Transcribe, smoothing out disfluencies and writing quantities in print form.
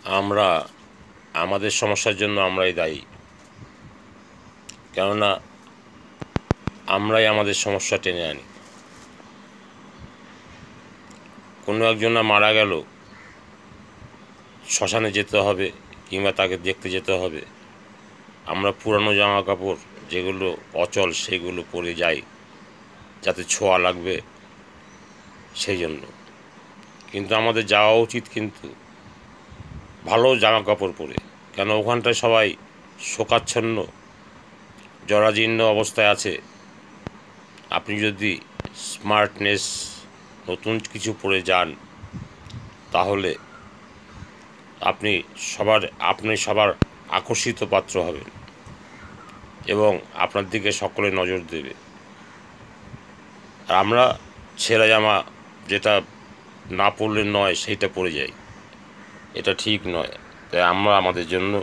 আমরা আমাদের সমস্যার জন্য আমরাই দায়ী। কেননা আমরাই আমাদের সমস্যা টেনে আনি। কোনো একজন মারা গেল, শ্মশানে যেতে হবে কিংবা তাকে দেখতে যেতে হবে, আমরা পুরানো জামা কাপড় যেগুলো অচল সেগুলো পরে যাই যাতে ছোঁয়া লাগবে সেই জন্য। কিন্তু আমাদের যাওয়া উচিত কিন্তু ভালো জামা কাপড় পরে, কেন ওখানটায় সবাই শোকাচ্ছন্ন জরাজীর্ণ অবস্থায় আছে। আপনি যদি স্মার্টনেস নতুন কিছু পরে যান তাহলে আপনি সবার আকর্ষিত পাত্র হবেন এবং আপনার দিকে সকলে নজর দেবে। আর আমরা ছেঁড়া জামা যেটা না পরলে নয় সেইটা পরে যাই, এটা ঠিক নয়। তাই আমরা আমাদের জন্য